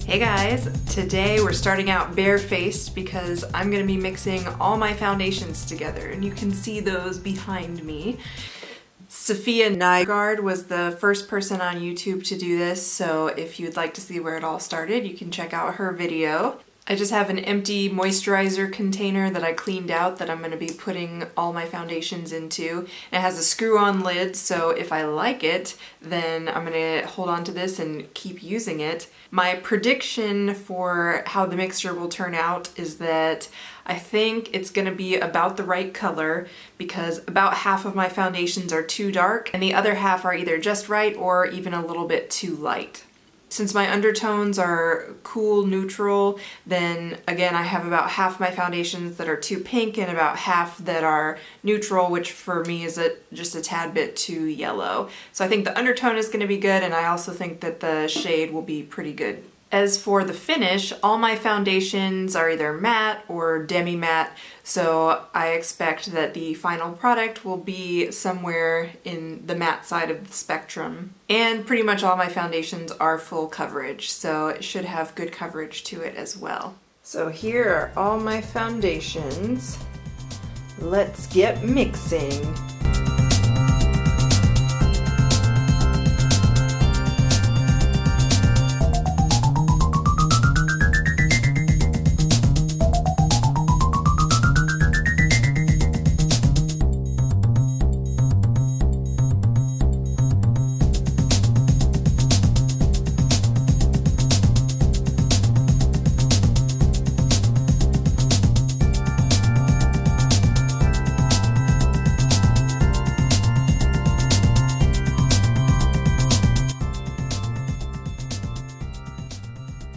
Hey guys, today we're starting out barefaced because I'm going to be mixing all my foundations together, and you can see those behind me. Sophia Nygaard was the first person on YouTube to do this, so if you'd like to see where it all started, you can check out her video. I just have an empty moisturizer container that I cleaned out that I'm going to be putting all my foundations into. It has a screw-on lid, so if I like it, then I'm going to hold on to this and keep using it. My prediction for how the mixture will turn out is that I think it's going to be about the right color because about half of my foundations are too dark and the other half are either just right or even a little bit too light. Since my undertones are cool neutral, then again I have about half my foundations that are too pink and about half that are neutral, which for me is just a tad bit too yellow. So I think the undertone is going to be good, and I also think that the shade will be pretty good. As for the finish, all my foundations are either matte or demi-matte, so I expect that the final product will be somewhere in the matte side of the spectrum. And pretty much all my foundations are full coverage, so it should have good coverage to it as well. So here are all my foundations. Let's get mixing.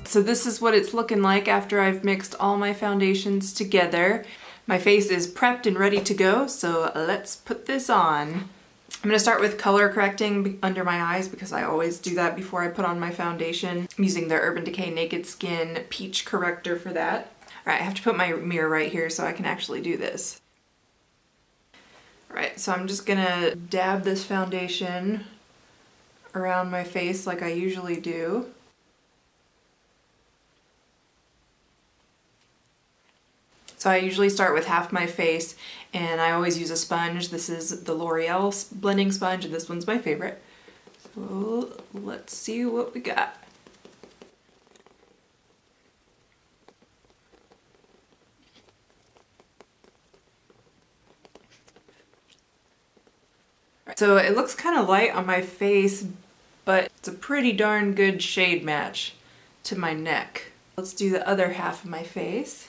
So this is what it's looking like after I've mixed all my foundations together. My face is prepped and ready to go, so let's put this on. I'm going to start with color correcting under my eyes because I always do that before I put on my foundation. I'm using the Urban Decay Naked Skin Peach Corrector for that. Alright, I have to put my mirror right here so I can actually do this. Alright, so I'm just going to dab this foundation around my face like I usually do. So I usually start with half my face, and I always use a sponge. This is the L'Oreal blending sponge, and this one's my favorite. So let's see what we got. So it looks kind of light on my face, but it's a pretty darn good shade match to my neck. Let's do the other half of my face.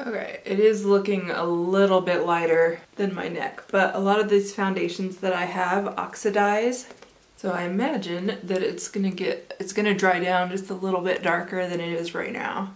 Okay, it is looking a little bit lighter than my neck, but a lot of these foundations that I have oxidize, so I imagine that it's gonna dry down just a little bit darker than it is right now.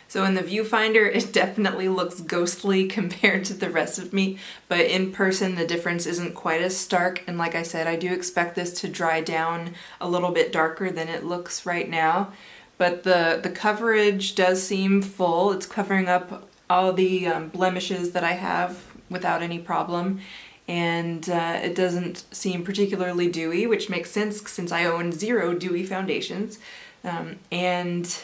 So in the viewfinder, it definitely looks ghostly compared to the rest of me, but in person the difference isn't quite as stark, and like I said, I do expect this to dry down a little bit darker than it looks right now. But the coverage does seem full. It's covering up all the blemishes that I have without any problem. And it doesn't seem particularly dewy, which makes sense since I own 0 dewy foundations. And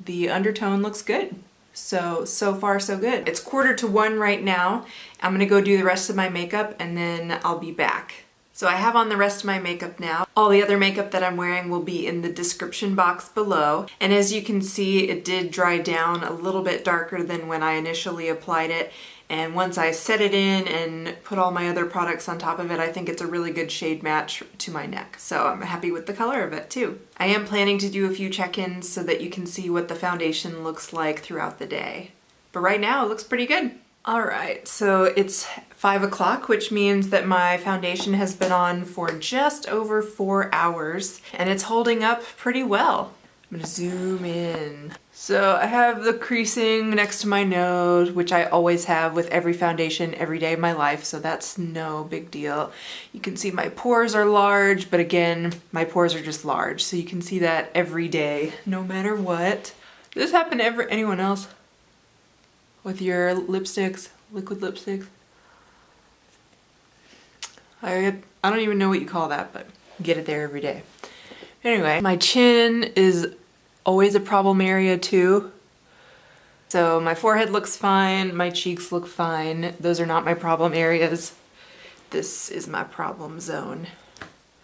the undertone looks good. So far so good. It's 1:45 right now. I'm gonna go do the rest of my makeup and then I'll be back. So I have on the rest of my makeup now. All the other makeup that I'm wearing will be in the description box below. And as you can see, it did dry down a little bit darker than when I initially applied it. And once I set it in and put all my other products on top of it, I think it's a really good shade match to my neck. So I'm happy with the color of it too. I am planning to do a few check-ins so that you can see what the foundation looks like throughout the day. But right now it looks pretty good. Alright, so it's 5 o'clock, which means that my foundation has been on for just over 4 hours, and it's holding up pretty well. I'm gonna zoom in. So I have the creasing next to my nose, which I always have with every foundation every day of my life, so that's no big deal. You can see my pores are large, but again, my pores are just large, so you can see that every day, no matter what. Does this happen to anyone else? With your lipsticks, liquid lipsticks? I don't even know what you call that, but get it there every day. Anyway, my chin is always a problem area too. So my forehead looks fine, my cheeks look fine. Those are not my problem areas. This is my problem zone.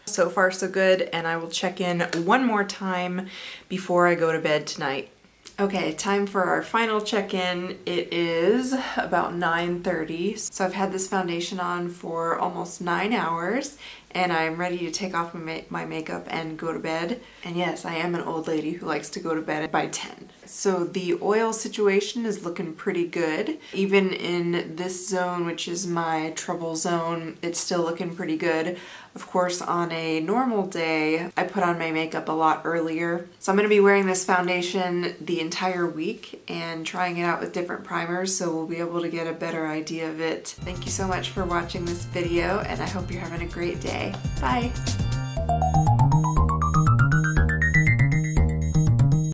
So far so good, and I will check in one more time before I go to bed tonight. Okay, time for our final check-in. It is about 9:30. So I've had this foundation on for almost 9 hours, and I'm ready to take off my makeup and go to bed. And yes, I am an old lady who likes to go to bed by 10. So the oil situation is looking pretty good. Even in this zone, which is my trouble zone, it's still looking pretty good. Of course, on a normal day, I put on my makeup a lot earlier. So I'm gonna be wearing this foundation the entire week and trying it out with different primers, so we'll be able to get a better idea of it. Thank you so much for watching this video, and I hope you're having a great day. Bye.